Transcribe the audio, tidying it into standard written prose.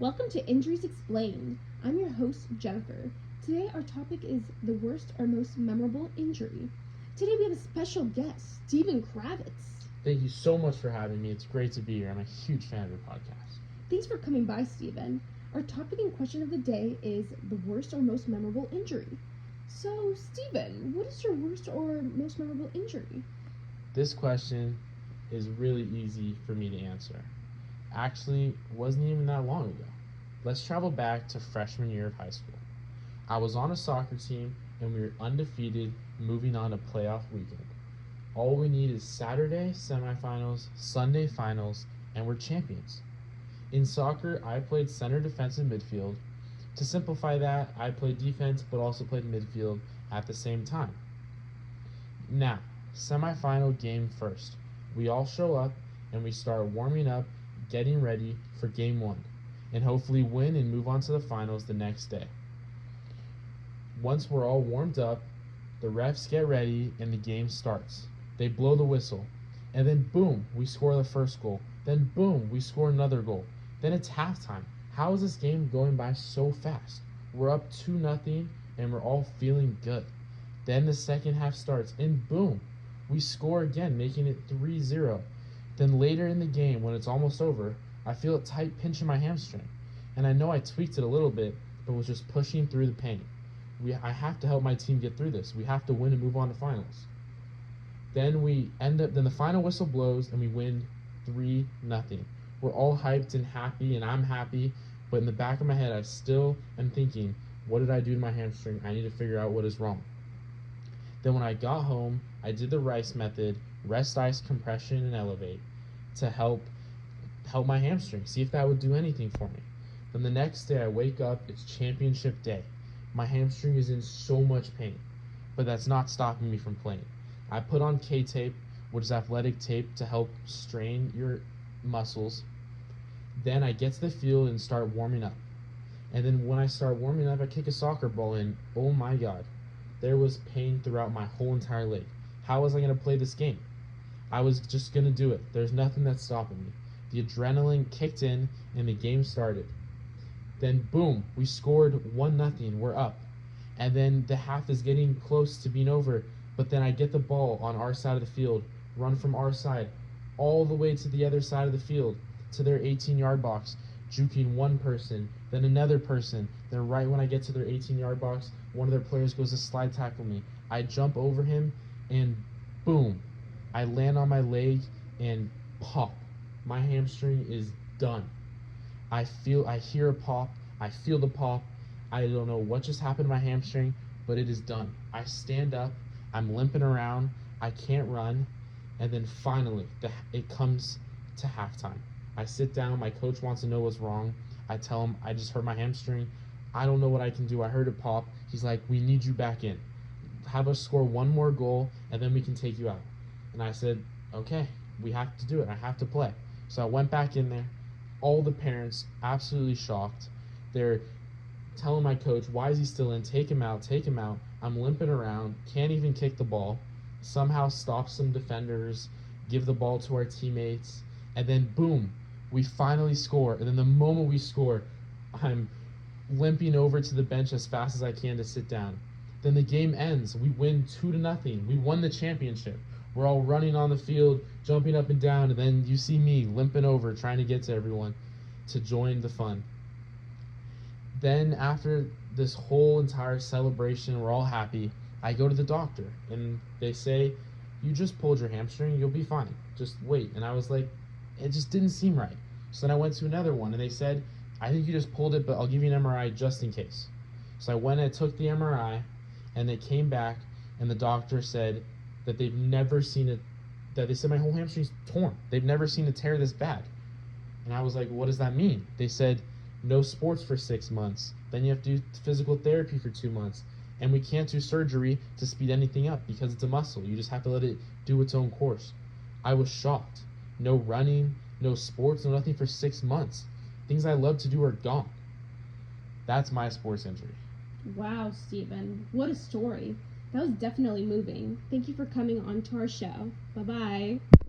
Welcome to Injuries Explained. I'm your host, Jennifer. Today, our topic is the worst or most memorable injury. Today, we have a special guest, Steven Kravitz. Thank you so much for having me. It's great to be here. I'm a huge fan of your podcast. Thanks for coming by, Steven. Our topic and question of the day is the worst or most memorable injury. So, Steven, what is your worst or most memorable injury? This question is really easy for me to answer. Actually, it wasn't even that long ago. Let's travel back to freshman year of high school. I was on a soccer team and we were undefeated moving on to playoff weekend. All we need is Saturday semifinals, Sunday finals, and we're champions. In soccer, I played center defensive midfield. To simplify that, I played defense but also played midfield at the same time. Now, semifinal game first. We all show up and we start warming up, getting ready for game one, and hopefully win and move on to the finals the next day. Once we're all warmed up, the refs get ready and the game starts. They blow the whistle, and then boom, we score the first goal. Then boom, we score another goal. Then it's halftime. How is this game going by so fast? We're up 2-0 and we're all feeling good. Then the second half starts and boom, we score again, making it 3-0. Then later in the game, when it's almost over, I feel a tight pinch in my hamstring. And I know I tweaked it a little bit, but was just pushing through the pain. I have to help my team get through this. We have to win and move on to finals. Then the final whistle blows and we win 3-0. We're all hyped and happy, and I'm happy, but in the back of my head, I still am thinking, what did I do to my hamstring? I need to figure out what is wrong. Then when I got home, I did the Rice method, rest, ice, compression, and elevate to help my hamstring, see if that would do anything for me. Then the next day I wake up, it's championship day. My hamstring is in so much pain, but that's not stopping me from playing. I put on K-tape, which is athletic tape to help strain your muscles. Then I get to the field and start warming up. And then when I start warming up, I kick a soccer ball and oh my God, there was pain throughout my whole entire leg. How was I going to play this game? I was just going to do it. There's nothing that's stopping me. The adrenaline kicked in and the game started. Then boom, we scored 1-0. We're up. And then the half is getting close to being over, but then I get the ball on our side of the field, run from our side all the way to the other side of the field to their 18-yard box, juking one person, then another person. Then right when I get to their 18-yard box, one of their players goes to slide tackle me. I jump over him and boom, I land on my leg and pop. My hamstring is done. I hear a pop, I feel the pop. I don't know what just happened to my hamstring, but it is done. I stand up, I'm limping around, I can't run, and then finally it comes to halftime. I sit down, my coach wants to know what's wrong. I tell him I just hurt my hamstring. I don't know what I can do. I heard it pop. He's like, we need you back in. Have us score one more goal, and then we can take you out. And I said, okay, we have to do it. I have to play. So I went back in there. All the parents absolutely shocked. They're telling my coach, why is he still in? Take him out, take him out. I'm limping around, can't even kick the ball. Somehow stop some defenders, give the ball to our teammates, and then boom, we finally score. And then the moment we score, I'm limping over to the bench as fast as I can to sit down. Then the game ends. We win 2-0. We won the championship. We're all running on the field, jumping up and down, and then you see me limping over, trying to get to everyone to join the fun. Then after this whole entire celebration, we're all happy, I go to the doctor, and they say, you just pulled your hamstring, you'll be fine. Just wait. And I was like, it just didn't seem right. So then I went to another one, and they said, I think you just pulled it, but I'll give you an MRI just in case. So I went and took the MRI, and they came back, and the doctor said that they've never seen it, that they said my whole hamstring's torn. They've never seen a tear this bad. And I was like, what does that mean? They said, no sports for 6 months. Then you have to do physical therapy for 2 months. And we can't do surgery to speed anything up because it's a muscle. You just have to let it do its own course. I was shocked. No running, no sports, no nothing for 6 months. Things I love to do are gone. That's my sports injury. Wow, Steven, what a story. That was definitely moving. Thank you for coming on to our show. Bye-bye.